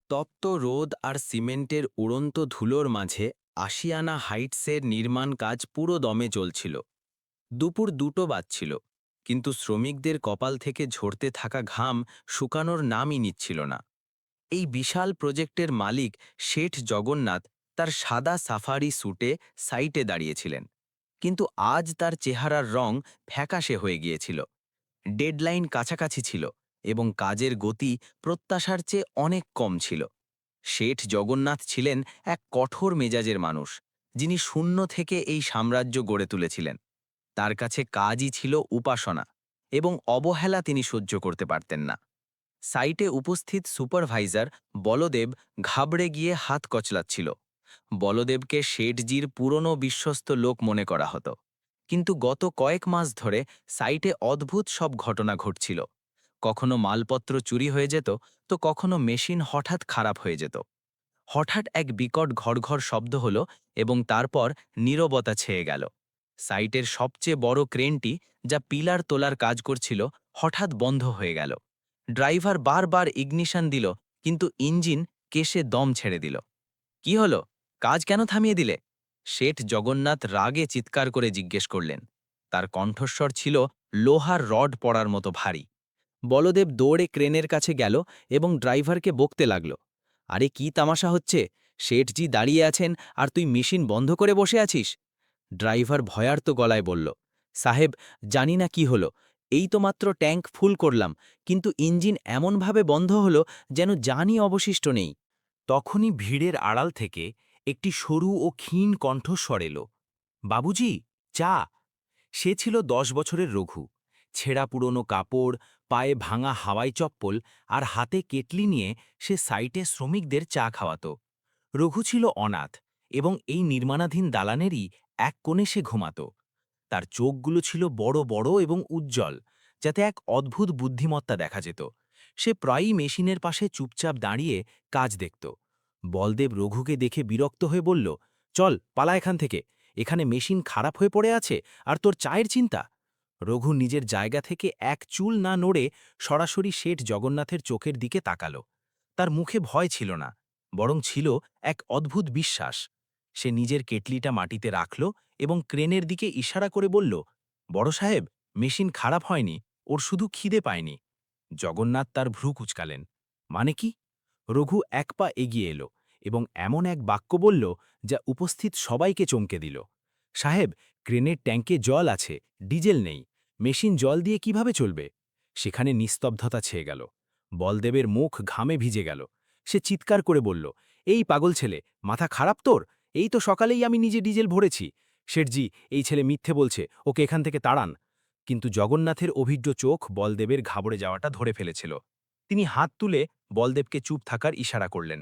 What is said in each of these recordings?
তপ্ত রোদ আর সিমেন্টের উড়ন্ত ধুলোর মাঝে আশিয়ানা হাইটসের নির্মাণ কাজ পুরো দমে চলছিল। দুপুর 2টো বাজছিল, কিন্তু শ্রমিকদের কপাল থেকে ঝরতে থাকা ঘাম শুকানোর নামই নিচ্ছিল না। এই বিশাল প্রজেক্টের মালিক শেঠ জগন্নাথ তার সাদা সাফারি স্যুটে সাইটে দাঁড়িয়েছিলেন, কিন্তু আজ তার চেহারার রং ফ্যাকাশে হয়ে গিয়েছিল। ডেডলাইন কাছাকাছি ছিল এবং কাজের গতি প্রত্যাশার চেয়ে অনেক কম ছিল। শেঠ জগন্নাথ ছিলেন এক কঠোর মেজাজের মানুষ, যিনি শূন্য থেকে এই সাম্রাজ্য গড়ে তুলেছিলেন। তার কাছে কাজই ছিল উপাসনা, এবং অবহেলা তিনি সহ্য করতে পারতেন না। সাইটে উপস্থিত সুপারভাইজার বলদেব ঘাবড়ে গিয়ে হাত কচলাচ্ছিল। বলদেবকে শেঠজির পুরনো বিশ্বস্ত লোক মনে করা হতো, কিন্তু গত কয়েক মাস ধরে সাইটে অদ্ভুত সব ঘটনা ঘটছিল। কখনো মালপত্র চুরি হয়ে যেত, তো কখনো মেশিন হঠাৎ খারাপ হয়ে যেত। হঠাৎ এক বিকট ঘড়ঘড় শব্দ হলো, এবং তারপর নীরবতা ছেয়ে গেল। সাইটের সবচেয়ে বড় ক্রেনটি, যা পিলার তোলার কাজ করছিল, হঠাৎ বন্ধ হয়ে গেল। ড্রাইভার বারবার ইগনিশন দিল, কিন্তু ইঞ্জিন কেশে দম ছেড়ে দিল। কি হলো? কাজ কেন থামিয়ে দিলে? শেঠ জগন্নাথ রাগে চিৎকার করে জিজ্ঞেস করলেন। তার কণ্ঠস্বর ছিল লোহার রড পড়ার মতো ভারী। বলদেব দৌড়ে ক্রেনের কাছে গেল এবং ড্রাইভারকে বকতে লাগল। আরে কি তামাশা হচ্ছে? শেঠজি দাঁড়িয়ে আছেন আর তুই মেশিন বন্ধ করে বসে আছিস? ড্রাইভার ভয়ার্ত গলায় বলল, সাহেব, জানি না কি হলো। এই তো মাত্র ট্যাঙ্ক ফুল করলাম, কিন্তু ইঞ্জিন এমনভাবে বন্ধ হলো যেন জানই অবশিষ্ট নেই। তখনই ভিড়ের আড়াল থেকে একটি সরু ও ক্ষীণ কণ্ঠস্বর এলো, বাবুজি, চা। সে ছিল 10 বছরের রঘু। ছেঁড়া পুরনো কাপড়, পায়ে ভাঙা হাওয়াই চপ্পল আর হাতে কেটলি নিয়ে সে সাইটে শ্রমিকদের চা খাওয়াত। রঘু ছিল অনাথ, এবং এই নির্মাণাধীন দালানেরই এক কোণে সে ঘুমাত। তার চোখগুলো ছিল বড় বড় এবং উজ্জ্বল, যাতে এক অদ্ভুত বুদ্ধিমত্তা দেখা যেত। সে প্রায়ই মেশিনের পাশে চুপচাপ দাঁড়িয়ে কাজ দেখত। বলদেব রঘুকে দেখে বিরক্ত হয়ে বলল, চল পালা এখান থেকে। এখানে মেশিন খারাপ হয়ে পড়ে আছে, আর তোর চায়ের চিন্তা। রঘু নিজের জায়গা থেকে এক চুল না নড়ে সরাসরি শেঠ জগন্নাথের চোখের দিকে তাকালো। তার মুখে ভয় ছিল না, বরং ছিল এক অদ্ভুত বিশ্বাস। সে নিজের কেটলিটা মাটিতে রাখল এবং ক্রেনের দিকে ইশারা করে বলল, বড় সাহেব, মেশিন খারাপ হয়নি, ওর শুধু খিদে পায়নি। জগন্নাথ তার ভ্রু কুঁচকালেন। মানে কি? রঘু এক পা এগিয়ে এলো এবং এমন এক বাক্য বলল, যা উপস্থিত সবাইকে চমকে দিল। সাহেব, ক্রেনের ট্যাঙ্কে জল আছে, ডিজেল নেই। মেশিন জল দিয়ে কিভাবে চলবে? সেখানে নিস্তব্ধতা ছেয়ে গেল। বলদেবের মুখ ঘামে ভিজে গেল। সে চিৎকার করে বলল, এই পাগল ছেলে, মাথা খারাপ তোর? এই তো সকালেই আমি নিজে ডিজেল ভরেছি। শেঠজি, এই ছেলে মিথ্যে বলছে, ওকে এখান থেকে তাড়ান। কিন্তু জগন্নাথের অভিজ্ঞ চোখ বলদেবের ঘাবড়ে যাওয়াটা ধরে ফেলেছিল। তিনি হাত তুলে বলদেবকে চুপ থাকার ইশারা করলেন।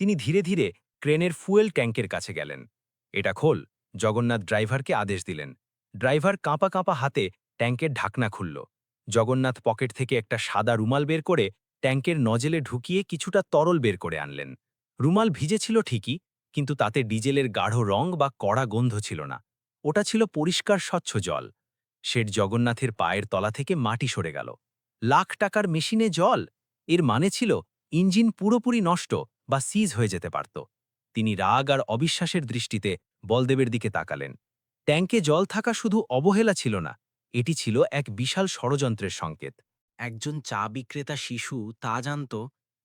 তিনি ধীরে ধীরে ক্রেনের ফুয়েল ট্যাঙ্কের কাছে গেলেন। এটা খোল, জগন্নাথ ড্রাইভারকে আদেশ দিলেন। ড্রাইভার কাঁপা কাঁপা হাতে ট্যাঙ্কের ঢাকনা খুলল। জগন্নাথ পকেট থেকে একটা সাদা রুমাল বের করে ট্যাঙ্কের নজেলে ঢুকিয়ে কিছুটা তরল বের করে আনলেন। রুমাল ভিজেছিল ঠিকই, কিন্তু তাতে ডিজেলের গাঢ় রং বা কড়া গন্ধ ছিল না। ওটা ছিল পরিষ্কার স্বচ্ছ জল। শেঠ জগন্নাথের পায়ের তলা থেকে মাটি সরে গেল। লাখ টাকার মেশিনে জল! এর মানে ছিল ইঞ্জিন পুরোপুরি নষ্ট বা সিজ হয়ে যেতে পারত। তিনি রাগ আর অবিশ্বাসের দৃষ্টিতে বলদেবের দিকে তাকালেন। ট্যাঙ্কে জল থাকা শুধু অবহেলা ছিল না, এটি ছিল এক বিশাল ষড়যন্ত্রের সংকেত। একজন চা বিক্রেতা শিশু তা জানত,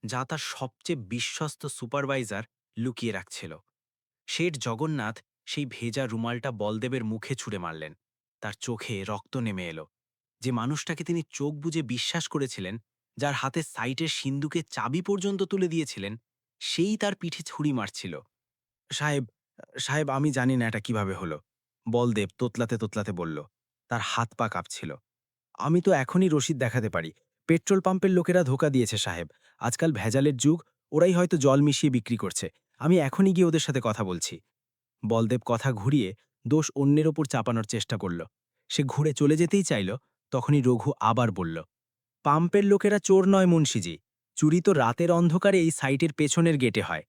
যা তার সবচেয়ে বিশ্বস্ত সুপারভাইজার লুকিয়ে রাখছিল। শেঠ জগন্নাথ সেই ভেজা রুমালটা বলদেবের মুখে ছুঁড়ে মারলেন। তার চোখে রক্ত নেমে এলো। যে মানুষটাকে তিনি চোখ বুজে বিশ্বাস করেছিলেন, যার হাতে সাইটের সিন্দুকে চাবি পর্যন্ত তুলে দিয়েছিলেন, সেই তার পিঠে ছুরি মারছিল। সাহেব, সাহেব, আমি জানি না এটা কিভাবে হলো, বলদেব তোতলাতে তোতলাতে বলল। তার হাত পা কাঁপছিল। আমি তো এখনই রসিদ দেখাতে পারি। পেট্রোল পাম্পের লোকেরা ধোঁকা দিয়েছে সাহেব। আজকাল ভেজালের যুগ, ওরাই হয়তো জল মিশিয়ে বিক্রি করছে। আমি এখনই গিয়ে ওদের সাথে কথা বলছি। বলদেব কথা ঘুরিয়ে দোষ অন্যের ওপর চাপানোর চেষ্টা করল। সে ঘুরে চলে যেতেই চাইল, তখনই রঘু আবার বলল, পাম্পের লোকেরা চোর নয় মুন্সিজি। চুরি তো রাতের অন্ধকারে এই সাইটের পেছনের গেটে হয়।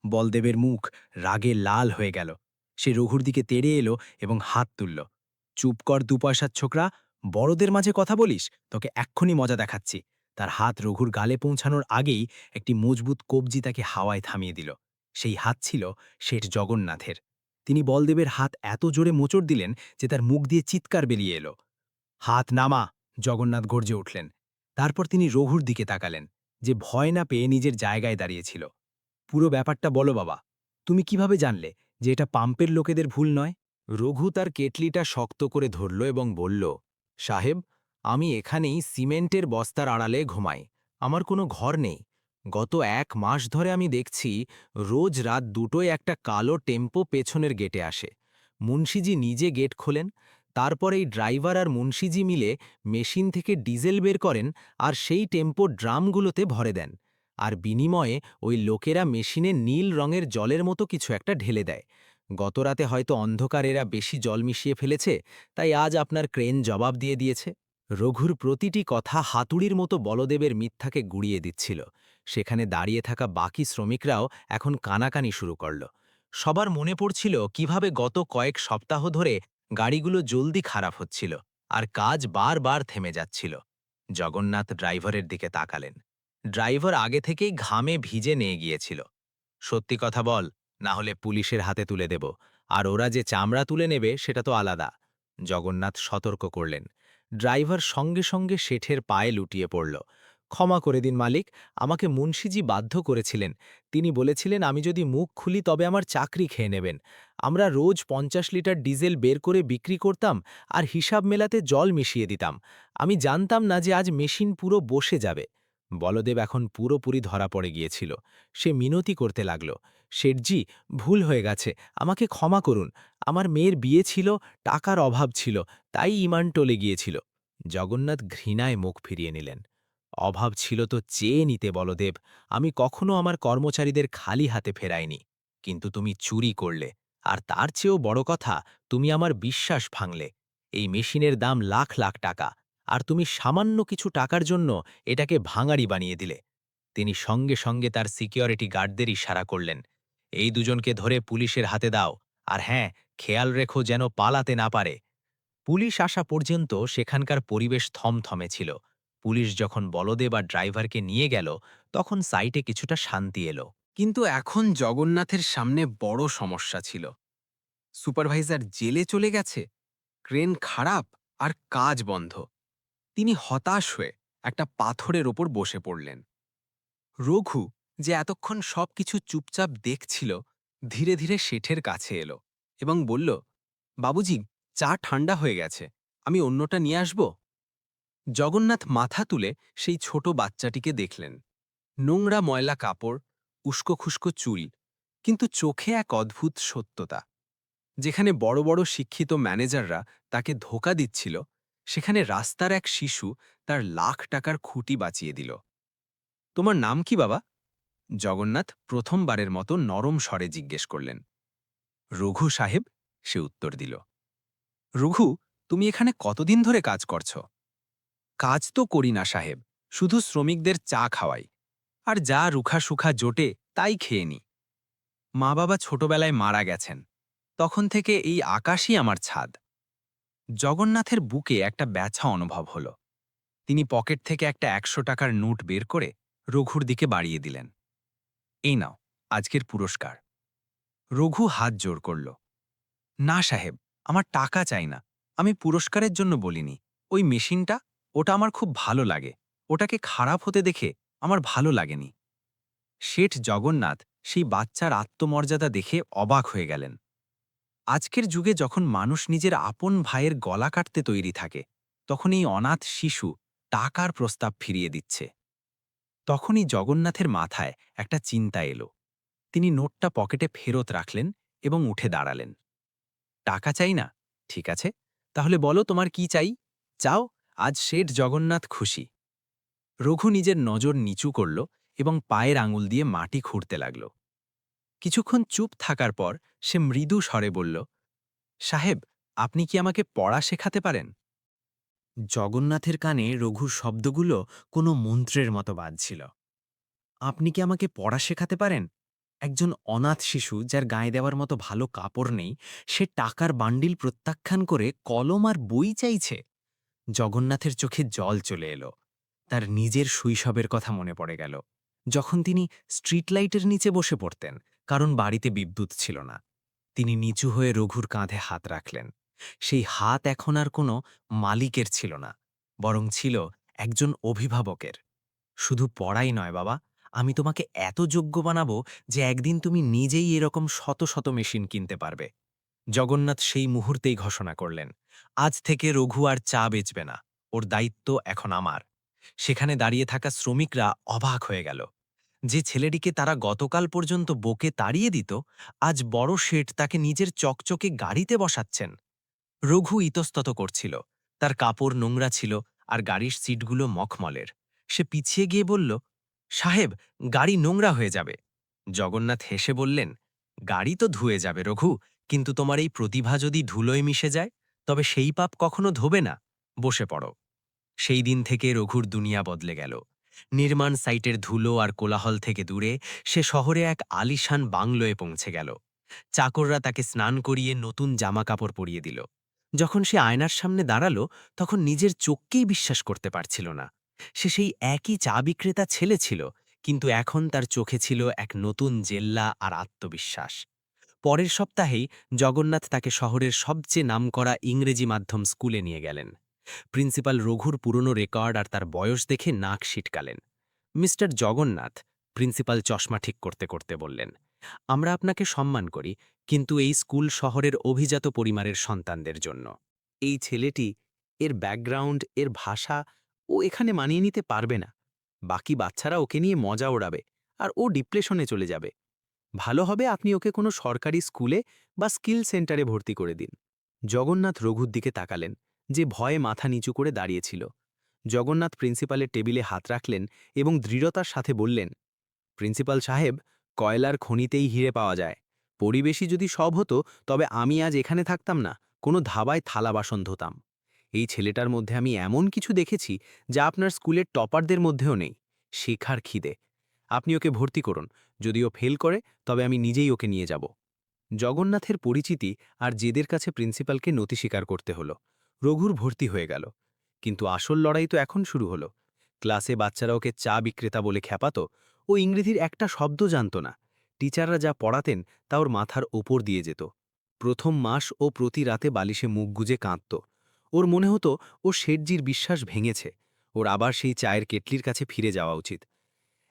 বলদেবের মুখ রাগে লাল হয়ে গেল। সে রঘুর দিকে তেড়ে এলো এবং হাত তুলল। চুপ কর, 2 পয়সার ছোকরা। বড়দের মাঝে কথা বলিস? তোকে এক্ষুনি মজা দেখাচ্ছি। তার হাত রঘুর গালে পৌঁছানোর আগেই একটি মজবুত কবজি তাকে হাওয়ায় থামিয়ে দিল। সেই হাত ছিল শেঠ জগন্নাথের। তিনি বলদেবের হাত এত জোরে মোচড় দিলেন যে তার মুখ দিয়ে চিৎকার বেরিয়ে এলো। হাত নামা! জগন্নাথ গর্জে উঠলেন। তারপর তিনি রঘুর দিকে তাকালেন, যে ভয় না পেয়ে নিজের জায়গায় দাঁড়িয়েছিল। পুরো ব্যাপারটা বলো বাবা, তুমি কিভাবে জানলে যে এটা পাম্পের লোকেদের ভুল নয়? রঘু তার কেটলিটা শক্ত করে ধরল এবং বলল, সাহেব, আমি এখানেই সিমেন্টের বস্তার আড়ালে ঘুমাই। আমার কোনো ঘর নেই। গত 1 মাস ধরে আমি দেখছি রোজ রাত 2টোয় একটা কালো টেম্পো পেছনের গেটে আসে। মুন্সিজি নিজে গেট খোলেন, তারপর এই ড্রাইভার আর মুন্সিজি মিলে মেশিন থেকে ডিজেল বের করেন আর সেই টেম্পো ড্রামগুলোতে ভরে দেন। আর বিনিময়ে ওই লোকেরা মেশিনে নীল রঙের জলের মতো কিছু একটা ঢেলে দেয়। গতরাতে হয়তো অন্ধকারেরা বেশি জল মিশিয়ে ফেলেছে, তাই আজ আপনার ক্রেন জবাব দিয়ে দিয়েছে। রঘুর প্রতিটি কথা হাতুড়ির মতো বলদেবের মিথ্যাকে গুড়িয়ে দিচ্ছিল। সেখানে দাঁড়িয়ে থাকা বাকি শ্রমিকরাও এখন কানাকানি শুরু করল। সবার মনে পড়ছিল কিভাবে গত কয়েক সপ্তাহ ধরে গাড়িগুলো জলদি খারাপ হচ্ছিল আর কাজ বারবার থেমে যাচ্ছিল। জগন্নাথ ড্রাইভারের দিকে তাকালেন। ড্রাইভার আগে থেকেই ঘামে ভিজে নিয়ে গিয়েছিল। সত্যি কথা বল, না হলে পুলিশের হাতে তুলে দেব, আর ওরা যে চামড়া তুলে নেবে সেটা তো আলাদা। জগন্নাথ সতর্ক করলেন। ড্রাইভার সঙ্গে সঙ্গে শেঠের পায়ে লুটিয়ে পড়ল। ক্ষমা করে দিন মালিক, আমাকে মুন্সিজি বাধ্য করেছিলেন। তিনি বলেছিলেন আমি যদি মুখ খুলি তবে আমার চাকরি খেয়ে নেবেন। আমরা রোজ 50 লিটার ডিজেল বের করে বিক্রি করতাম আর হিসাব মেলাতে জল মিশিয়ে দিতাম। আমি জানতাম না যে আজ মেশিন পুরো বসে যাবে। বলদেব এখন পুরোপুরি ধরা পড়ে গিয়েছিল। সে মিনতি করতে লাগল, শেঠজি, ভুল হয়ে গেছে, আমাকে ক্ষমা করুন। আমার মেয়ের বিয়ে ছিল, টাকার অভাব ছিল, তাই ইমান টলে গিয়েছিল। জগন্নাথ ঘৃণায় মুখ ফিরিয়ে নিলেন। অভাব ছিল তো চেয়ে নিতে বলদেব, আমি কখনো আমার কর্মচারীদের খালি হাতে ফেরাইনি। কিন্তু তুমি চুরি করলে, আর তার চেয়েও বড় কথা, তুমি আমার বিশ্বাস ভাঙলে। এই মেশিনের দাম লাখ লাখ টাকা, আর তুমি সামান্য কিছু টাকার জন্য এটাকে ভাঙাড়ি বানিয়ে দিলে। তিনি সঙ্গে সঙ্গে তার সিকিউরিটি গার্ডদের ইশারা করলেন, এই দুজনকে ধরে পুলিশের হাতে দাও, আর হ্যাঁ, খেয়াল রেখো যেন পালাতে না পারে। পুলিশ আসা পর্যন্ত সেখানকার পরিবেশ থমথমে ছিল। পুলিশ যখন বলদেব আর ড্রাইভারকে নিয়ে গেল, তখন সাইটে কিছুটা শান্তি এলো। কিন্তু এখন জগন্নাথের সামনে বড় সমস্যা ছিল। সুপারভাইজার জেলে চলে গেছে, ক্রেন খারাপ, আর কাজ বন্ধ। তিনি হতাশ হয়ে একটা পাথরের ওপর বসে পড়লেন। রঘু, যে এতক্ষণ সবকিছু চুপচাপ দেখছিল, ধীরে ধীরে শেঠের কাছে এলো এবং বলল, বাবুজি, চা ঠান্ডা হয়ে গেছে, আমি অন্যটা নিয়ে আসব। জগন্নাথ মাথা তুলে সেই ছোট বাচ্চাটিকে দেখলেন। নোংরা ময়লা কাপড়, উস্কো খুস্কো চুল, কিন্তু চোখে এক অদ্ভুত সত্যতা। যেখানে বড় বড় শিক্ষিত ম্যানেজাররা তাকে ধোঁকা দিচ্ছিল, সেখানে রাস্তার এক শিশু তার লাখ টাকার খুঁটি বাঁচিয়ে দিল। তোমার নাম কি বাবা? জগন্নাথ প্রথমবারের মতো নরম স্বরে জিজ্ঞেস করলেন। রঘু সাহেব, সে উত্তর দিল। রঘু, তুমি এখানে কতদিন ধরে কাজ করছ? কাজ তো করি না সাহেব, শুধু শ্রমিকদের চা খাওয়াই, আর যা রুখা সুখা জোটে তাই খেয়ে নি। মা বাবা ছোটবেলায় মারা গেছেন, তখন থেকে এই আকাশই আমার ছাদ। জগন্নাথের বুকে একটা ব্যথা অনুভব হল। তিনি পকেট থেকে একটা 100 টাকার নোট বের করে রঘুর দিকে বাড়িয়ে দিলেন। এই নাও, আজকের পুরস্কার। রঘু হাত জোর করল। না সাহেব, আমার টাকা চাই না, আমি পুরস্কারের জন্য বলিনি। ওই মেশিনটা, ওটা আমার খুব ভালো লাগে, ওটাকে খারাপ হতে দেখে আমার ভালো লাগেনি। শেঠ জগন্নাথ সেই বাচ্চার আত্মমর্যাদা দেখে অবাক হয়ে গেলেন। আজকের যুগে যখন মানুষ নিজের আপন ভাইয়ের গলা কাটতে তৈরি থাকে, তখন এই অনাথ শিশু টাকার প্রস্তাব ফিরিয়ে দিচ্ছে। তখনই জগন্নাথের মাথায় একটা চিন্তা এলো। তিনি নোটটা পকেটে ফেরত রাখলেন এবং উঠে দাঁড়ালেন। টাকা চাই না? ঠিক আছে, তাহলে বলো তোমার কি চাই? চাও? আজ শেঠ জগন্নাথ খুশি। রঘু নিজের নজর নিচু করল এবং পায়ের আঙুল দিয়ে মাটি খুঁড়তে লাগল। কিছুক্ষণ চুপ থাকার পর সে মৃদু স্বরে বলল, সাহেব, আপনি কি আমাকে পড়া শেখাতে পারেন? জগন্নাথের কানে রঘুর শব্দগুলো কোনো মন্ত্রের মতো বাজছিল। আপনি কি আমাকে পড়া শেখাতে পারেন? একজন অনাথ শিশু যার গায়ে দেওয়ার মতো ভালো কাপড় নেই, সে টাকার বান্ডিল প্রত্যাখ্যান করে কলম আর বই চাইছে। জগন্নাথের চোখে জল চলে এলো। তার নিজের শৈশবের কথা মনে পড়ে গেল, যখন তিনি স্ট্রিট লাইটের নিচে বসে পড়তেন, কারণ বাড়িতে বিদ্যুৎ ছিল না। তিনি নিচু হয়ে রঘুর কাঁধে হাত রাখলেন। সেই হাত এখন আর কোনো মালিকের ছিল না, বরং ছিল একজন অভিভাবকের। শুধু পড়াই নয় বাবা, আমি তোমাকে এত যোগ্য বানাবো যে একদিন তুমি নিজেই এরকম শত শত মেশিন কিনতে পারবে। জগন্নাথ সেই মুহূর্তেই ঘোষণা করলেন, আজ থেকে রঘু আর চা বেচবে না, ওর দায়িত্ব এখন আমার। সেখানে দাঁড়িয়ে থাকা শ্রমিকরা অবাক হয়ে গেল। যে ছেলেটিকে তারা গতকাল পর্যন্ত বকে তাড়িয়ে দিত, আজ বড় শেঠ তাকে নিজের চকচকে গাড়িতে বসাচ্ছেন। রঘু ইতস্তত করছিল, তার কাপড় নোংরা ছিল আর গাড়ির সিটগুলো মখমলের। সে পিছিয়ে গিয়ে বলল, সাহেব, গাড়ি নোংরা হয়ে যাবে। জগন্নাথ হেসে বললেন, গাড়ি তো ধুয়ে যাবে রঘু, কিন্তু তোমার এই প্রতিভা যদি ধুলোয় মিশে যায়, তবে সেই পাপ কখনো ধোবে না। বসে পড়ো। সেই দিন থেকে রঘুর দুনিয়া বদলে গেল। নির্মাণ সাইটের ধুলো আর কোলাহল থেকে দূরে সে শহরে এক আলিশান বাংলোয় পৌঁছে গেল। চাকররা তাকে স্নান করিয়ে নতুন জামা কাপড় পরিয়ে দিল। যখন সে আয়নার সামনে দাঁড়ালো, তখন নিজের চোখকেই বিশ্বাস করতে পারছিল না। সে সেই একই চা বিক্রেতা ছেলে ছিল, কিন্তু এখন তার চোখে ছিল এক নতুন জেল্লা আর আত্মবিশ্বাস। পরের সপ্তাহেই জগন্নাথ তাকে শহরের সবচেয়ে নামকরা ইংরেজি মাধ্যম স্কুলে নিয়ে গেলেন। প্রিন্সিপাল রঘুর পুরনো রেকর্ড আর তার বয়স দেখে নাক সিটকালেন। মিস্টার জগন্নাথ, প্রিন্সিপাল চশমা ঠিক করতে করতে বললেন, আমরা আপনাকে সম্মান করি, কিন্তু এই স্কুল শহরের অভিজাত পরিবারের সন্তানদের জন্য। এই ছেলেটি, এর ব্যাকগ্রাউন্ড, এর ভাষা, ও এখানে মানিয়ে নিতে পারবে না। বাকি বাচ্চারা ওকে নিয়ে মজা ওড়াবে, আর ও ডিপ্রেশনে চলে যাবে। ভালো হবে আপনি ওকে কোনো সরকারি স্কুলে বা স্কিল সেন্টারে ভর্তি করে দিন। জগন্নাথ রঘুর দিকে তাকালেন, যে ভয়ে মাথা নিচু করে দাঁড়িয়েছিল। জগন্নাথ প্রিন্সিপালের টেবিলে হাত রাখলেন এবং দৃঢ়তার সাথে বললেন, প্রিন্সিপাল সাহেব, কয়লার খনিতেই হিরে পাওয়া যায়। পরিবেশই যদি সব হতো, তবে আমি আজ এখানে থাকতাম না, কোনো ধাবায় থালা বাসন ধোতাম। এই ছেলেটার মধ্যে আমি এমন কিছু দেখেছি যা আপনার স্কুলের টপারদের মধ্যেও নেই, শেখার খিদে। আপনি ওকে ভর্তি করুন, যদি ও ফেল করে তবে আমি নিজেই ওকে নিয়ে যাব। জগন্নাথের পরিচিতি আর জেদের কাছে প্রিন্সিপালকে নতি স্বীকার করতে হলো। রঘুর ভর্তি হয়ে গেল। কিন্তু আসল লড়াই তো এখন শুরু হলো। ক্লাসে বাচ্চারা ওকে চা বিক্রেতা বলে খ্যাপাত। ও ইংরেজির একটা শব্দ জানত না। টিচাররা যা পড়াতেন তা ওর মাথার ওপর দিয়ে যেত। প্রথম মাস ও প্রতি রাতে বালিশে মুখ গুজে কাঁদত। ওর মনে হতো ও শেঠজির বিশ্বাস ভেঙেছে। ওর আবার সেই চায়ের কেটলির কাছে ফিরে যাওয়া উচিত।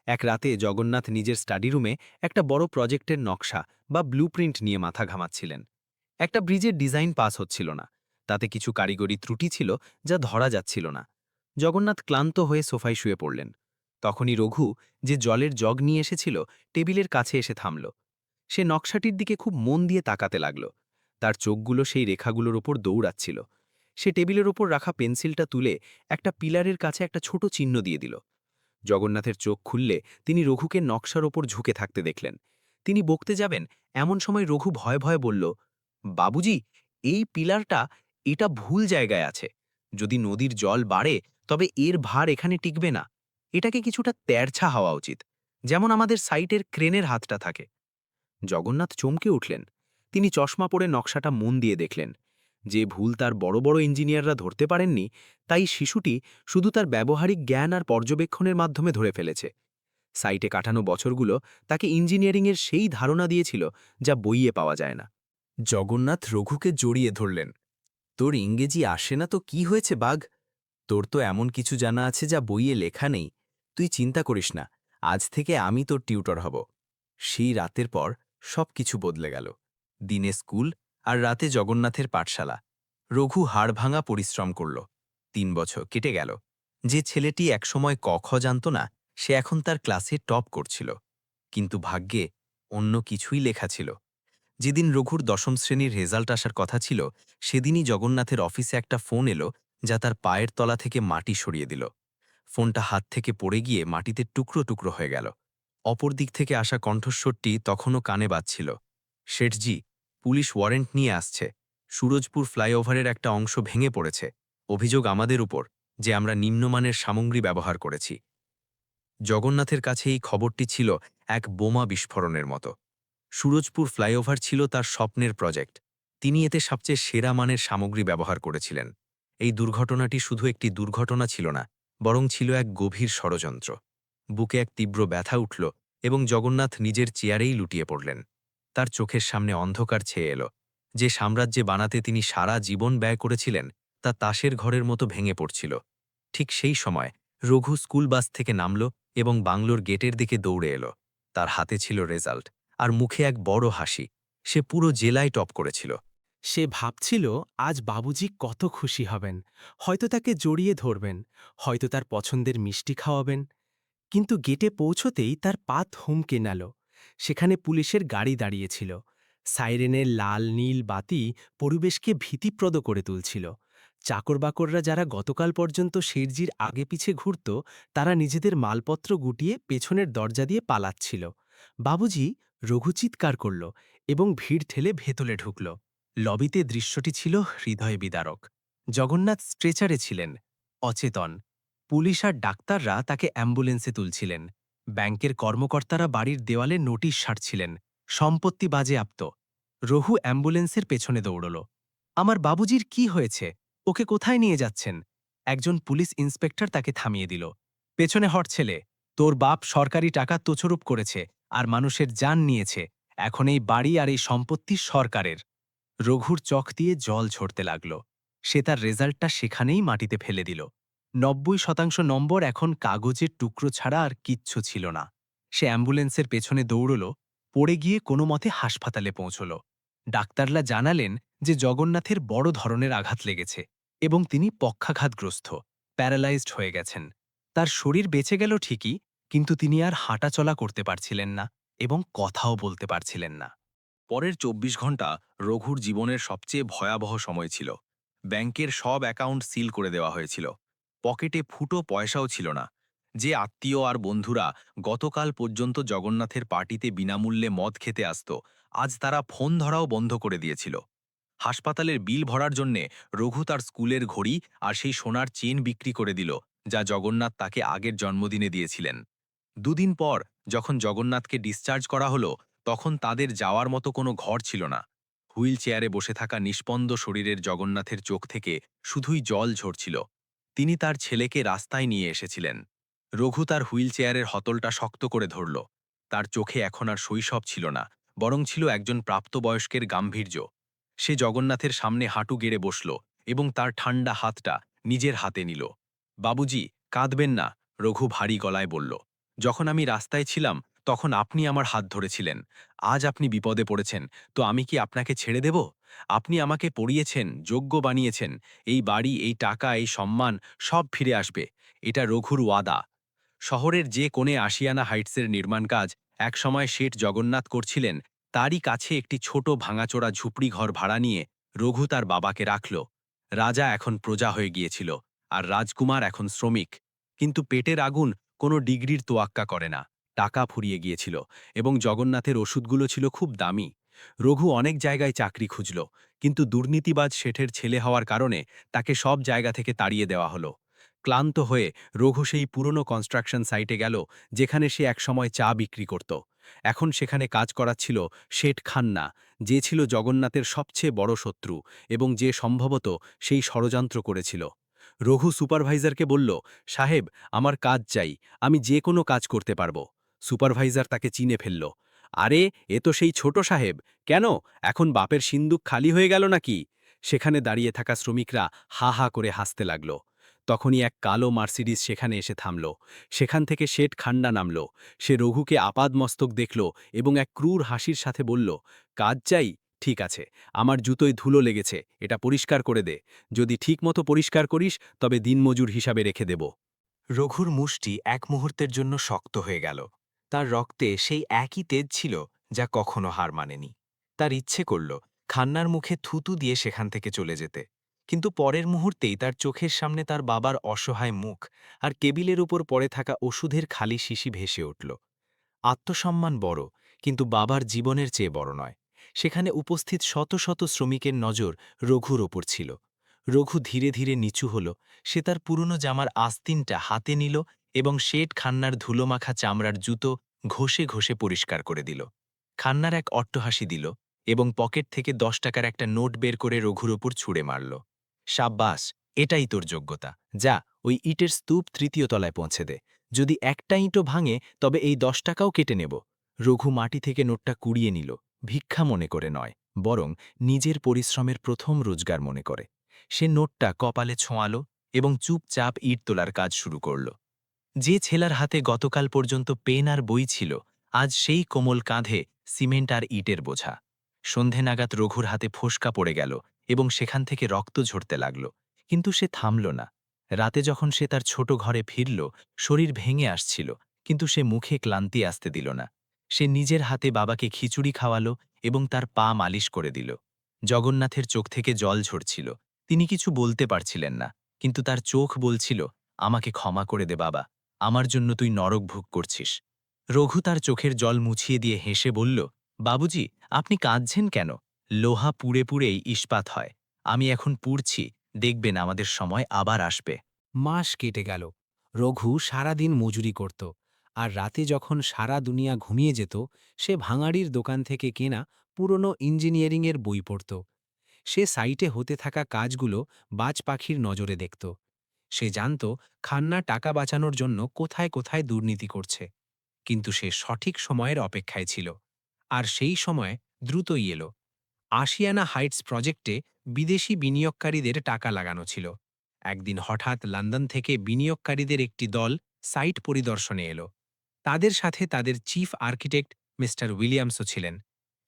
এক রাতে জগন্নাথ নিজের স্টাডি রুমে একটা বড় প্রজেক্টের নকশা বা ব্লুপ্রিন্ট নিয়ে মাথা ঘামাচ্ছিলেন। একটা ব্রিজের ডিজাইন পাস হচ্ছিল না। তাতে কিছু কারিগরি ত্রুটি ছিল যা ধরা যাচ্ছিল না। জগন্নাথ ক্লান্ত হয়ে সোফায় শুয়ে পড়লেন। তখনই রঘু, যে জলের জগ নিয়ে এসেছিল, টেবিলের কাছে এসে থামল। সে নকশাটির দিকে খুব মন দিয়ে তাকাতে লাগল। তার চোখগুলো সেই রেখাগুলোর ওপর দৌড়াচ্ছিল। সে টেবিলের ওপর রাখা পেন্সিলটা তুলে একটা পিলারের কাছে একটা ছোট চিহ্ন দিয়ে দিল। জগন্নাথের চোখ খুললে তিনি রঘুকে নকশার ওপর ঝুঁকে থাকতে দেখলেন। তিনি বকতে যাবেন, এমন সময় রঘু ভয়ে ভয়ে বলল, বাবুজি, এই পিলারটা, এটা ভুল জায়গায় আছে। যদি নদীর জল বাড়ে তবে এর ভার এখানে টিকবে না। এটাকে কিছুটা তেরছা হওয়া উচিত, যেমন আমাদের সাইটের ক্রেনের হাতটা থাকে। জগন্নাথ চমকে উঠলেন। তিনি চশমা পরে নকশাটা মন দিয়ে দেখলেন। যে ভুল তার বড় বড় ইঞ্জিনিয়াররা ধরতে পারেননি, তাই শিশুটি শুধু তার ব্যবহারিক জ্ঞান আর পর্যবেক্ষণের মাধ্যমে ধরে ফেলেছে। সাইটে কাটানো বছরগুলো তাকে ইঞ্জিনিয়ারিংয়ের সেই ধারণা দিয়েছিল যা বইয়ে পাওয়া যায় না। জগন্নাথ রঘুকে জড়িয়ে ধরলেন। তোর ইংরেজি আসে না তো কি হয়েছে বাঘ? তোর তো এমন কিছু জানা আছে যা বইয়ে লেখা নেই। তুই চিন্তা করিস না, আজ থেকে আমি তোর টিউটর হব। সেই রাতের পর সব কিছু বদলে গেল। দিনে স্কুল আর রাতে জগন্নাথের পাঠশালা। রঘু হাড়ভাঙা পরিশ্রম করল। ৩ বছর কেটে গেল। যে ছেলেটি একসময় ক খ জানত না, সে এখন তার ক্লাসে টপ করছিল। কিন্তু ভাগ্যে অন্য কিছুই লেখা ছিল। যেদিন রঘুর ১০ম শ্রেণীর রেজাল্ট আসার কথা ছিল, সেদিনই জগন্নাথের অফিসে একটা ফোন এলো যা তার পায়ের তলা থেকে মাটি সরিয়ে দিল। ফোনটা হাত থেকে পড়ে গিয়ে মাটিতে টুকরো টুকরো হয়ে গেল। অপর দিক থেকে আসা কণ্ঠস্বরটি তখনও কানে বাজছিল, শেঠজি, পুলিশ ওয়ারেন্ট নিয়ে আসছে। সুরজপুর ফ্লাইওভারের একটা অংশ ভেঙে পড়েছে। অভিযোগ আমাদের উপর যে আমরা নিম্নমানের সামগ্রী ব্যবহার করেছি। জগন্নাথের কাছে এই খবরটি ছিল এক বোমা বিস্ফোরণের মতো। সুরজপুর ফ্লাইওভার ছিল তার স্বপ্নের প্রজেক্ট। তিনি এতে সবচেয়ে সেরা মানের সামগ্রী ব্যবহার করেছিলেন। এই দুর্ঘটনাটি শুধু একটি দুর্ঘটনা ছিল না, বরং ছিল এক গভীর ষড়যন্ত্র। বুকে এক তীব্র ব্যথা উঠল এবং জগন্নাথ নিজের চেয়ারেই লুটিয়ে পড়লেন। তার চোখের সামনে অন্ধকার ছেয়ে এলো। যে সাম্রাজ্যে বানাতে তিনি সারা জীবন ব্যয় করেছিলেন তা তাসের ঘরের মতো ভেঙে পড়ছিল। ঠিক সেই সময় রঘু স্কুল বাস থেকে নামল এবং বাংলোর গেটের দিকে দৌড়ে এলো। তার হাতে ছিল রেজাল্ট আর মুখে এক বড় হাসি। সে পুরো জেলায় টপ করেছিল। সে ভাবছিল আজ বাবুজি কত খুশি হবেন, হয়তো তাকে জড়িয়ে ধরবেন, হয়তো তার পছন্দের মিষ্টি খাওয়াবেন। কিন্তু গেটে পৌঁছতেই তার পা থমকে গেল। সেখানে পুলিশের গাড়ি দাঁড়িয়েছিল। সাইরেনের লাল নীল বাতি পরিবেশকে ভীতিপ্রদ করে তুলছিল। চাকরবাকররা যারা গতকাল পর্যন্ত শেরজির আগে পিছে ঘুরত, তারা নিজেদের মালপত্র গুটিয়ে পেছনের দরজা দিয়ে পালাচ্ছিল। বাবুজি রঘু চিৎকার করল এবং ভিড় ঠেলে ভেতরে ঢুকল। লবিতে দৃশ্যটি ছিল হৃদয় বিদারক। জগন্নাথ স্ট্রেচারে ছিলেন, অচেতন। পুলিশ আর ডাক্তাররা তাকে অ্যাম্বুলেন্সে তুলছিলেন। ব্যাংকের কর্মকর্তারা বাড়ির দেওয়ালে নোটিশ সারছিলেন, সম্পত্তি বাজেয়াপ্ত। রঘু অ্যাম্বুলেন্সের পেছনে দৌড়ল। আমার বাবুজির কি হয়েছে? ওকে কোথায় নিয়ে যাচ্ছেন? একজন পুলিশ ইন্সপেক্টর তাকে থামিয়ে দিল। পেছনে হট ছেলে, তোর বাপ সরকারি টাকা তোছরূপ করেছে আর মানুষের জান নিয়েছে। এখন এই বাড়ি আর এই সম্পত্তি সরকারের। রঘুর চোখ দিয়ে জল ঝরতে লাগল। সে তার রেজাল্টটা সেখানেই মাটিতে ফেলে দিল। ৯০% নম্বর এখন কাগজের টুকরো ছাড়া আর কিচ্ছু ছিল না। সে অ্যাম্বুলেন্সের পেছনে দৌড়ল, পড়ে গিয়ে কোনো মতে হাসপাতালে পৌঁছল। ডাক্তাররা জানালেন যে জগন্নাথের বড় ধরনের আঘাত লেগেছে এবং তিনি পক্ষাঘাতগ্রস্ত, প্যারালাইজড হয়ে গেছেন। তার শরীর বেঁচে গেল ঠিকই, কিন্তু তিনি আর হাঁটাচলা করতে পারছিলেন না এবং কথাও বলতে পারছিলেন না। পরের ২৪ ঘন্টা রঘুর জীবনের সবচেয়ে ভয়াবহ সময় ছিল। ব্যাংকের সব অ্যাকাউন্ট সিল করে দেওয়া হয়েছিল। পকেটে ফুটো পয়সাও ছিল না। যে আত্মীয় আর বন্ধুরা গতকাল পর্যন্ত জগন্নাথের পার্টিতে বিনামূল্যে মদ খেতে আসত, আজ তারা ফোন ধরাও বন্ধ করে দিয়েছিল। হাসপাতালের বিল ভরার জন্যে রঘু তার স্কুলের ঘড়ি আর সেই সোনার চেন বিক্রি করে দিল, যা জগন্নাথ তাকে আগের জন্মদিনে দিয়েছিলেন। দুদিন পর যখন জগন্নাথকে ডিসচার্জ করা হলো, তখন তাদের যাওয়ার মতো কোনো ঘর ছিল না। হুইল চেয়ারে বসে থাকা নিষ্পন্দ শরীরের জগন্নাথের চোখ থেকে শুধুই জল ঝরছিল। তিনি তার ছেলেকে রাস্তায় নিয়ে এসেছিলেন। রঘু তার হুইল চেয়ারের হতলটা শক্ত করে ধরল। তার চোখে এখন আর শৈশব ছিল না, বরং ছিল একজন প্রাপ্তবয়স্কের গাম্ভীর্য। সে জগন্নাথের সামনে হাঁটু গেড়ে বসল এবং তার ঠান্ডা হাতটা নিজের হাতে নিল। বাবুজি, কাঁদবেন না, রঘু ভারী গলায় বলল। যখন আমি রাস্তায় ছিলাম তখন আপনি আমার হাত ধরেছিলেন। আজ আপনি বিপদে পড়েছেন, তো আমি কি আপনাকে ছেড়ে দেব? আপনি আমাকে পড়িয়েছেন, যোগ্য বানিয়েছেন। এই বাড়ি, এই টাকা, এই সম্মান সব ফিরে আসবে। এটা রঘুর ওয়াদা। শহরের যে কোণে আশিয়ানা হাইটসের নির্মাণ কাজ একসময় শেঠ জগন্নাথ করছিলেন, তারই কাছে একটি ছোট ভাঙাচোরা ঝুপড়ি ঘর ভাড়া নিয়ে রঘু তার বাবাকে রাখল। রাজা এখন প্রজা হয়ে গিয়েছিল, আর রাজকুমার এখন শ্রমিক। কিন্তু পেটের আগুন কোনো ডিগ্রির তোয়াক্কা করে না। টাকা ফুরিয়ে গিয়েছিল এবং জগন্নাথের ওষুধগুলো ছিল খুব দামি। রঘু অনেক জায়গায় চাকরি খুঁজল, কিন্তু দুর্নীতিবাজ শেঠের ছেলে হওয়ার কারণে তাকে সব জায়গা থেকে তাড়িয়ে দেওয়া হলো। ক্লান্ত হয়ে রঘু সেই পুরনো কনস্ট্রাকশন সাইটে গেল, যেখানে সে একসময় চা বিক্রি করত। এখন সেখানে কাজ করাচ্ছিল শেঠ খান্না, যে ছিল জগন্নাথের সবচেয়ে বড় শত্রু এবং যে সম্ভবত সেই ষড়যন্ত্র করেছিল। রঘু সুপারভাইজারকে বলল, সাহেব, আমার কাজ চাই, আমি যে কোনো কাজ করতে পারব। সুপারভাইজার তাকে চিনে ফেলল। আরে, এ তো সেই ছোট সাহেব। কেন, এখন বাপের সিন্দুক খালি হয়ে গেল নাকি? সেখানে দাঁড়িয়ে থাকা শ্রমিকরা হা হা করে হাসতে লাগল। তখনই এক কালো মার্সিডিস সেখানে এসে থামল। সেখান থেকে শেঠ খান্না নামল। সে রঘুকে আপাদমস্তক দেখল এবং এক ক্রূর হাসির সাথে বলল, কাজ চাই? ঠিক আছে, আমার জুতোয় ধুলো লেগেছে, এটা পরিষ্কার করে দে। যদি ঠিকমতো পরিষ্কার করিস তবে দিনমজুর হিসাবে রেখে দেব। রঘুর মুষ্টি এক মুহূর্তের জন্য শক্ত হয়ে গেল। তার রক্তে সেই একই তেজ ছিল যা কখনো হার মানেনি। তার ইচ্ছে করল খান্নার মুখে থুতু দিয়ে সেখান থেকে চলে যেতে, কিন্তু পরের মুহূর্তেই তার চোখের সামনে তার বাবার অসহায় মুখ আর কেবিলের উপর পড়ে থাকা ওষুধের খালি শিশি ভেসে উঠল। আত্মসম্মান বড়, কিন্তু বাবার জীবনের চেয়ে বড় নয়। সেখানে উপস্থিত শত শত শ্রমিকের নজর রঘুর ওপর ছিল। রঘু ধীরে ধীরে নিচু হল। সে তার পুরনো জামার আস্তিনটা হাতে নিল এবং শেঠ খান্নার ধুলোমাখা চামড়ার জুতো ঘষে ঘষে পরিষ্কার করে দিল। খান্নার এক অট্টহাসি দিল এবং পকেট থেকে ১০ টাকার একটা নোট বের করে রঘুর ওপর ছুঁড়ে মারল। সাব্বাস, এটাই তোর যোগ্যতা। যা, ওই ইটের স্তূপ ৩য় তলায় পৌঁছে দে। যদি একটা ইঁটও ভাঙে তবে এই ১০ টাকাও কেটে নেব। রঘু মাটি থেকে নোটটা কুড়িয়ে নিল, ভিক্ষা মনে করে নয়, বরং নিজের পরিশ্রমের প্রথম রোজগার মনে করে। সে নোটটা কপালে ছোঁয়ালো এবং চুপচাপ ইট তোলার কাজ শুরু করল। যে ছেলার হাতে গতকাল পর্যন্ত পেন আর বই ছিল, আজ সেই কোমল কাঁধে সিমেন্ট আর ইটের বোঝা। সন্ধে নাগাদ রঘুর হাতে ফোসকা পড়ে গেল এবং সেখান থেকে রক্ত ঝরতে লাগল, কিন্তু সে থামল না। রাতে যখন সে তার ছোট ঘরে ফিরল, শরীর ভেঙে আসছিল, কিন্তু সে মুখে ক্লান্তি আসতে দিল না। সে নিজের হাতে বাবাকে খিচুড়ি খাওয়ালো এবং তার পা মালিশ করে দিল। জগন্নাথের চোখ থেকে জল ঝরছিল। তিনি কিছু বলতে পারছিলেন না, কিন্তু তার চোখ বলছিল, আমাকে ক্ষমা করে দে বাবা, আমার জন্য তুই নরক ভোগ করছিস। রঘু তার চোখের জল মুছিয়ে দিয়ে হেসে বলল, বাবুজি, আপনি কাঁদছেন কেন? লোহা পুড়ে পুড়েই ইস্পাত হয়। আমি এখন পুড়ছি, দেখবেন আমাদের সময় আবার আসবে। মাস কেটে গেল। রঘু সারাদিন মজুরি করত, আর রাতে যখন সারা দুনিয়া ঘুমিয়ে যেত, সে ভাঙাড়ির দোকান থেকে কেনা পুরনো ইঞ্জিনিয়ারিংয়ের বই পড়ত। সে সাইটে হতে থাকা কাজগুলো বাজ পাখির নজরে দেখত। সে জানত খান্না টাকা বাঁচানোর জন্য কোথায় কোথায় দুর্নীতি করছে, কিন্তু সে সঠিক সময়ের অপেক্ষায় ছিল। আর সেই সময় দ্রুতই এলো। আশিয়ানা হাইটস প্রজেক্টে বিদেশি বিনিয়োগকারীদের টাকা লাগানো ছিল। একদিন হঠাৎ লন্ডন থেকে বিনিয়োগকারীদের একটি দল সাইট পরিদর্শনে এলো। তাদের সাথে তাদের চিফ আর্কিটেক্ট মিস্টার উইলিয়ামসও ছিলেন।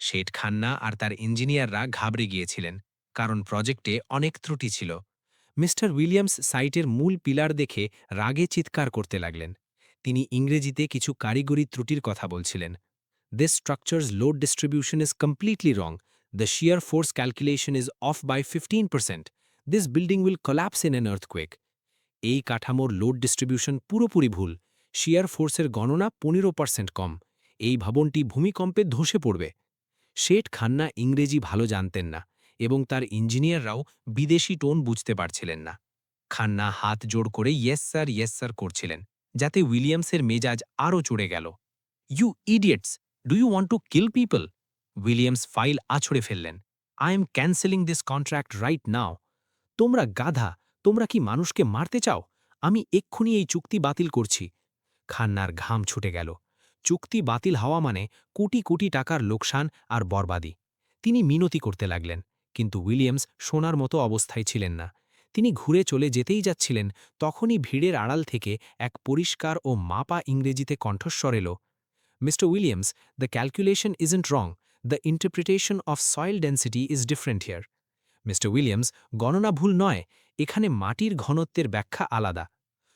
শেঠ খান্না আর তার ইঞ্জিনিয়াররা ঘাবড়ে গিয়েছিলেন, কারণ প্রজেক্টে অনেক ত্রুটি ছিল। মিস্টার উইলিয়ামস সাইটের মূল পিলার দেখে রাগে চিৎকার করতে লাগলেন। তিনি ইংরেজিতে কিছু কারিগরি ত্রুটির কথা বলছিলেন। This structure's load distribution is completely wrong. The shear force calculation is off by 15%. This building will collapse in an earthquake. এই কাঠামোর লোড ডিস্ট্রিবিউশন পুরোপুরি ভুল। শিয়ার ফোর্সের গণনা 15% কম। এই ভবনটি ভূমিকম্পে ধসে পড়বে। শেঠ খান্না ইংরেজি ভালো জানতেন না, এবং তার ইঞ্জিনিয়াররাও বিদেশি টোন বুঝতে পারছিলেন না। খান্না হাত জোড় করে ইয়েস স্যার করছিলেন, যাতে উইলিয়ামসের মেজাজ আরও চড়ে গেল। You idiots, do you want to kill people? Williams file আছড়ে ফেললেন। I am cancelling this contract right now. তোমরা গাধা, তোমরা কি মানুষকে মারতে চাও? আমি এক্ষুনি এই চুক্তি বাতিল করছি। খান্নার ঘাম ছুটে গেল। চুক্তি বাতিল হওয়া মানে কোটি কোটি টাকার লোকসান আর বরবাদি। তিনি মিনতি করতে লাগলেন, কিন্তু উইলিয়ামস শোনার মতো অবস্থায় ছিলেন না। তিনি ঘুরে চলে যেতেই যাচ্ছিলেন, তখনই ভিড়ের আড়াল থেকে এক পরিষ্কার ও মাপা ইংরেজিতে কণ্ঠস্বর এলো, mister Williams, the calculation isn't wrong, the interpretation of soil density is different here. Mister Williams, গণনা ভুল নয়, এখানে মাটির ঘনত্বের ব্যাখ্যা আলাদা।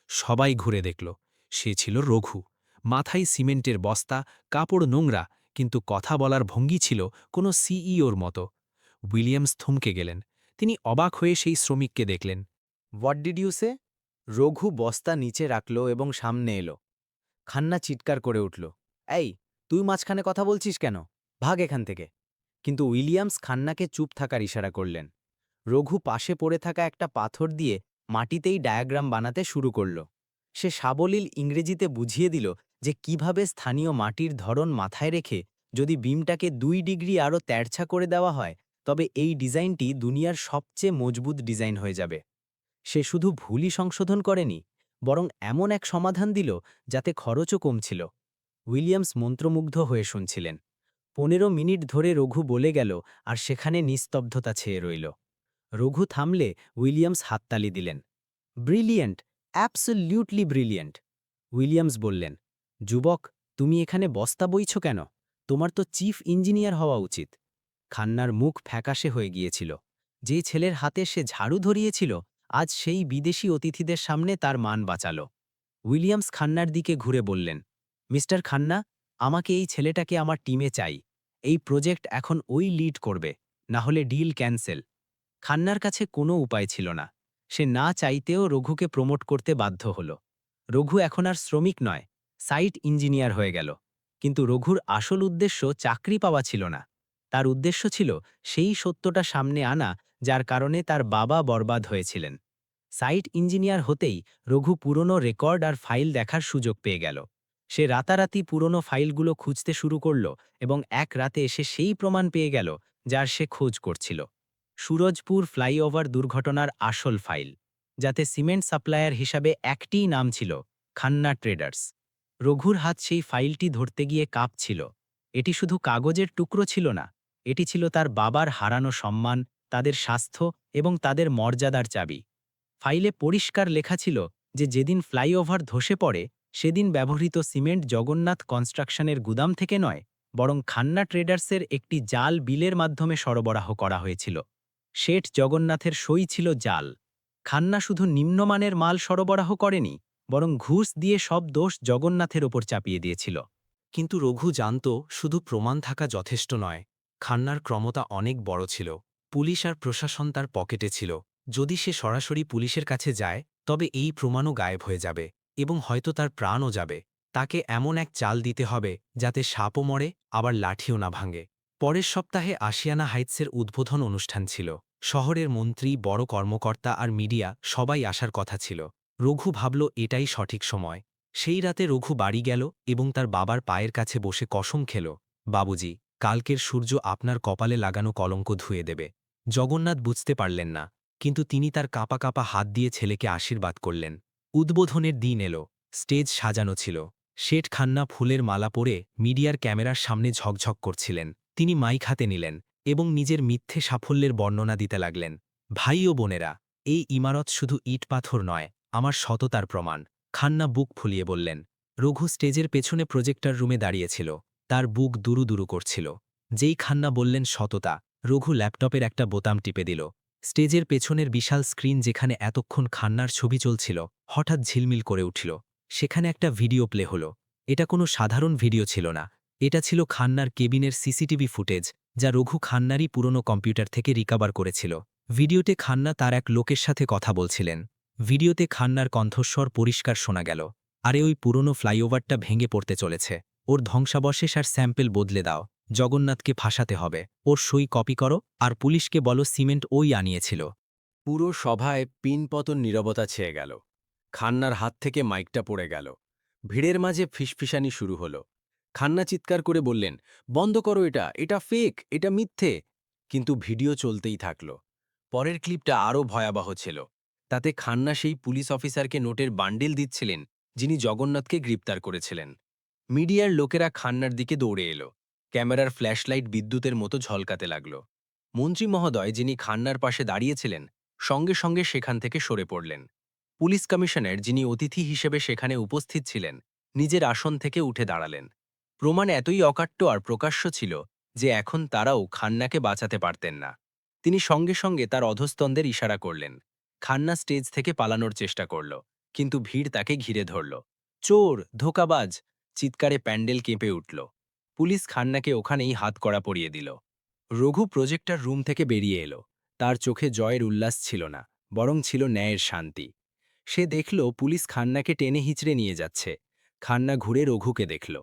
সবাই ঘুরে দেখল। সে ছিল রঘু। মাথায় সিমেন্টের বস্তা, কাপড় নোংরা, কিন্তু কথা বলার ভঙ্গি ছিল কোনো সিইওর মতো। উইলিয়ামস থমকে গেলেন। তিনি অবাক হয়ে সেই শ্রমিককে দেখলেন। হোয়াট ডিড ইউ সে? রঘু বস্তা নিচে রাখল এবং সামনে এলো। খান্না চিৎকার করে উঠল, এই, তুই মাঝখানে কথা বলছিস কেন? ভাগ এখান থেকে। কিন্তু উইলিয়ামস খান্নাকে চুপ থাকার ইশারা করলেন। রঘু পাশে পড়ে থাকা একটা পাথর দিয়ে মাটিতেই ডায়াগ্রাম বানাতে শুরু করল। সে সাবলীল ইংরেজিতে বুঝিয়ে দিল যে কিভাবে স্থানীয় মাটির ধরন মাথায় রেখে যদি বিমটাকে ২ ডিগ্রি আরও তেড়ছা করে দেওয়া হয়, তবে এই ডিজাইনটি দুনিয়ার সবচেয়ে মজবুত ডিজাইন হয়ে যাবে। সে শুধু ভুলই সংশোধন করেনি, বরং এমন এক সমাধান দিল যাতে খরচও কমছিল। উইলিয়ামস মন্ত্রমুগ্ধ হয়ে শুনছিলেন। ১৫ মিনিট ধরে রঘু বলে গেল, আর সেখানে নিস্তব্ধতা ছেয়ে রইল। রঘু থামলে উইলিয়ামস হাততালি দিলেন। Brilliant, absolutely brilliant. উইলিয়ামস বললেন, যুবক, তুমি এখানে বস্তা বইছ কেন? তোমার তো চিফ ইঞ্জিনিয়ার হওয়া উচিত। খান্নার মুখ ফ্যাকাশে হয়ে গিয়েছিল। যে ছেলের হাতে সে ঝাড়ু ধরিয়েছিল, আজ সেই বিদেশি অতিথিদের সামনে তার মান বাঁচাল। উইলিয়ামস খান্নার দিকে ঘুরে বললেন, মিস্টার খান্না, আমাকে এই ছেলেটাকে আমার টিমে চাই। এই প্রজেক্ট এখন ওই লিড করবে, না হলে ডিল ক্যান্সেল। খান্নার কাছে কোনো উপায় ছিল না। সে না চাইতেও রঘুকে প্রমোট করতে বাধ্য হল। রঘু এখন আর শ্রমিক নয়, সাইট ইঞ্জিনিয়ার হয়ে গেল। কিন্তু রঘুর আসল উদ্দেশ্য চাকরি পাওয়া ছিল না। তার উদ্দেশ্য ছিল সেই সত্যটা সামনে আনা যার কারণে তার বাবা বরবাদ হয়েছিলেন। সাইট ইঞ্জিনিয়ার হতেই রঘু পুরনো রেকর্ড আর ফাইল দেখার সুযোগ পেয়ে গেল। সে রাতারাতি পুরনো ফাইলগুলো খুঁজতে শুরু করল এবং এক রাতে এসে সেই প্রমাণ পেয়ে গেল যার সে খোঁজ করছিল। সুরজপুর ফ্লাইওভার দুর্ঘটনার আসল ফাইল। যাতে সিমেন্ট সাপ্লায়ার হিসাবে একটিই নাম ছিল, খান্না ট্রেডার্স। রঘুর হাত সেই ফাইলটি ধরতে গিয়ে কাঁপছিল। এটি শুধু কাগজের টুকরো ছিল না, এটি ছিল তার বাবার হারানো সম্মান, তাদের স্বাস্থ্য এবং তাদের মর্যাদার চাবি। ফাইলে পরিষ্কার লেখা ছিল যে যেদিন ফ্লাইওভার ধসে পড়ে সেদিন ব্যবহৃত সিমেন্ট জগন্নাথ কনস্ট্রাকশনের গুদাম থেকে নয়, বরং খান্না ট্রেডার্সের একটি জাল বিলের মাধ্যমে সরবরাহ করা হয়েছিল। শেঠ জগন্নাথের সই ছিল জাল। খান্না শুধু নিম্নমানের মাল সরবরাহ করেনি, বরং ঘুষ দিয়ে সব দোষ জগন্নাথের ওপর চাপিয়ে দিয়েছিল। কিন্তু রঘু জানত শুধু প্রমাণ থাকা যথেষ্ট নয়। খান্নার ক্ষমতা অনেক বড় ছিল। পুলিশ আর প্রশাসন তার পকেটে ছিল। যদি সে সরাসরি পুলিশের কাছে যায় তবে এই প্রমাণও গায়েব হয়ে যাবে এবং হয়তো তার প্রাণও যাবে। তাকে এমন এক চাল দিতে হবে যাতে সাপও মরে আবার লাঠিও না ভাঙে। পরের সপ্তাহে আশিয়ানা হাইটসের উদ্বোধন অনুষ্ঠান ছিল। শহরের মন্ত্রী, বড় কর্মকর্তা আর মিডিয়া সবাই আসার কথা ছিল। রঘু ভাবল এটাই সঠিক সময়। সেই রাতে রঘু বাড়ি গেল এবং তার বাবার পায়ের কাছে বসে কসম খেল, বাবুজি, কালকের সূর্য আপনার কপালে লাগানো কলঙ্ক ধুয়ে দেবে। জগন্নাথ বুঝতে পারলেন না, কিন্তু তিনি তার কাঁপা কাঁপা হাত দিয়ে ছেলেকে আশীর্বাদ করলেন। উদ্বোধনের দিন এলো। স্টেজ সাজানো ছিল। শেঠ খান্না ফুলের মালা পরে মিডিয়ার ক্যামেরার সামনে ঝকঝক করছিলেন। তিনি মাইক হাতে নিলেন এবং নিজের মিথ্যে সাফল্যের বর্ণনা দিতে লাগলেন। ভাই ও বোনেরা, এই ইমারত শুধু ইট পাথর নয়, আমার সততার প্রমাণ। খান্না বুক ফুলিয়ে বললেন। রঘু স্টেজের পেছনে প্রজেক্টর রুমে দাঁড়িয়েছিল। তার বুক দুরু দুরু করছিল। যেই খান্না বললেন সততা, রঘু ল্যাপটপের একটা বোতাম টিপে দিল। স্টেজের পেছনের বিশাল স্ক্রিন, যেখানে এতক্ষণ খান্নার ছবি চলছিল, হঠাৎ ঝিলমিল করে উঠল। সেখানে একটা ভিডিও প্লে হলো। এটা কোনো সাধারণ ভিডিও ছিল না। এটা ছিল খান্নার কেবিনের সিসিটিভি ফুটেজ, যা রঘু খান্নারই পুরনো কম্পিউটার থেকে রিকভার করেছিল। ভিডিওতে খান্না তার এক লোকের সাথে কথা বলছিলেন। ভিডিওতে খান্নার কণ্ঠস্বর পরিষ্কার শোনা গেল। আরে ওই পুরনো ফ্লাইওভারটা ভেঙে পড়তে চলেছে। ওর ধ্বংসাবশেষ আর স্যাম্পেল বদলে দাও। জগন্নাথকে ফাঁসাতে হবে। ওর সই কপি করো আর পুলিশকে বলো সিমেন্ট ওই আনিয়েছিল। পুরো সভায় পিনপতন নীরবতা ছেয়ে গেল। খান্নার হাত থেকে মাইকটা পড়ে গেল। ভিড়ের মাঝে ফিসফিসানি শুরু হলো। খান্না চিৎকার করে বললেন, বন্ধ করো, এটা এটা ফেক, এটা মিথ্যে। কিন্তু ভিডিও চলতেই থাকল। পরের ক্লিপটা আরও ভয়াবহ ছিল। তাতে খান্না সেই পুলিশ অফিসারকে নোটের বান্ডিল দিচ্ছিলেন যিনি জগন্নাথকে গ্রেপ্তার করেছিলেন। মিডিয়ার লোকেরা খান্নার দিকে দৌড়ে এলো। ক্যামেরার ফ্ল্যাশলাইট বিদ্যুতের মতো ঝলকাতে লাগল। মন্ত্রী মহোদয়, যিনি খান্নার পাশে দাঁড়িয়েছিলেন, সঙ্গে সঙ্গে সেখান থেকে সরে পড়লেন। পুলিশ কমিশনার, যিনি অতিথি হিসেবে সেখানে উপস্থিত ছিলেন, নিজের আসন থেকে উঠে দাঁড়ালেন। প্রমাণ এতই অকাট্য আর প্রকাশ্য ছিল যে এখন তারাও খান্নাকে বাঁচাতে পারতেন না। তিনি সঙ্গে সঙ্গে তার অধস্তনদের ইশারা করলেন। খান্না স্টেজ থেকে পালানোর চেষ্টা করল, কিন্তু ভিড় তাকে ঘিরে ধরল। চোর, ধোঁকাবাজ! চিৎকারে প্যান্ডেল কেঁপে উঠল। পুলিশ খান্নাকে ওখানেই হাতকড়া পরিয়ে দিল। রঘু প্রজেক্টর রুম থেকে বেরিয়ে এলো। তার চোখে জয়ের উল্লাস ছিল না, বরং ছিল ন্যায়ের শান্তি। সে দেখল পুলিশ খান্নাকে টেনে হিঁচড়ে নিয়ে যাচ্ছে। খান্না ঘুরে রঘুকে দেখল।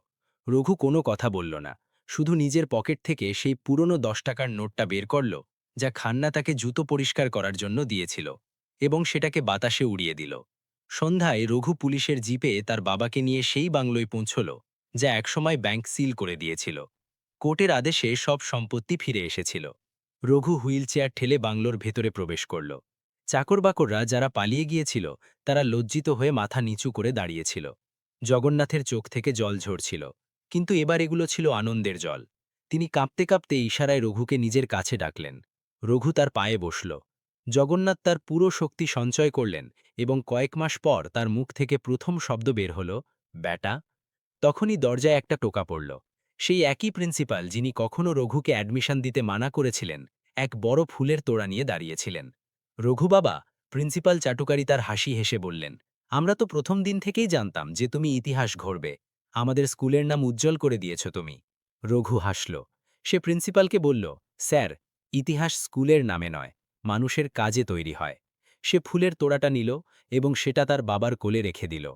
রঘু কোনো কথা বলল না, শুধু নিজের পকেট থেকে সেই পুরনো 10 টাকার নোটটা বের করল, যা খান্না তাকে জুতো পরিষ্কার করার জন্য দিয়েছিল, এবং সেটাকে বাতাসে উড়িয়ে দিল। সন্ধ্যায় রঘু পুলিশের জিপে তার বাবাকে নিয়ে সেই বাংলোয় পৌঁছল যা একসময় ব্যাংক সিল করে দিয়েছিল। কোর্টের আদেশে সব সম্পত্তি ফিরে এসেছিল। রঘু হুইলচেয়ার ঠেলে বাংলোর ভেতরে প্রবেশ করল। চাকরবাকররা যারা পালিয়ে গিয়েছিল তারা লজ্জিত হয়ে মাথা নিচু করে দাঁড়িয়েছিল। জগন্নাথের চোখ থেকে জল ঝরছিল, কিন্তু এবার এগুলো ছিল আনন্দের জল। তিনি কাঁপতে কাঁপতে ইশারায় রঘুকে নিজের কাছে ডাকলেন। রঘু তার পায়ে বসল। জগন্নাথ তার পুরো শক্তি সঞ্চয় করলেন এবং কয়েক মাস পর তার মুখ থেকে প্রথম শব্দ বের হল, ব্যাটা। তখনই দরজায় একটা টোকা পড়ল। সেই একই প্রিন্সিপাল যিনি কখনো রঘুকে অ্যাডমিশন দিতে মানা করেছিলেন, এক বড় ফুলের তোড়া নিয়ে দাঁড়িয়েছিলেন। রঘু বাবা, প্রিন্সিপাল চাটুকারি তার হাসি হেসে বললেন, আমরা তো প্রথম দিন থেকেই জানতাম যে তুমি ইতিহাস গড়বে। আমাদের স্কুলের নাম উজ্জ্বল করে দিয়েছ তুমি। রঘু হাসল। সে প্রিন্সিপালকে বলল, স্যার, ইতিহাস স্কুলের নামে নয়, মানুষের কাজে তৈরি হয়। সে ফুলের তোড়াটা নিল এবং সেটা তার বাবার কোলে রেখে দিল।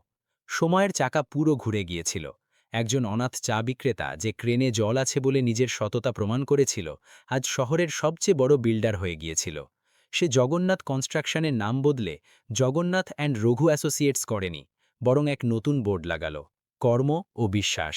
সময়ের চাকা পুরো ঘুরে গিয়েছিল। একজন অনাথ চা বিক্রেতা, যে ক্রেনে জল আছে বলে নিজের সততা প্রমাণ করেছিল, আজ শহরের সবচেয়ে বড় বিল্ডার হয়ে গিয়েছিল। সে জগন্নাথ কনস্ট্রাকশনের নাম বদলে জগন্নাথ অ্যান্ড রঘু অ্যাসোসিয়েটস করেনি, বরং এক নতুন বোর্ড লাগালো, কর্ম ও বিশ্বাস।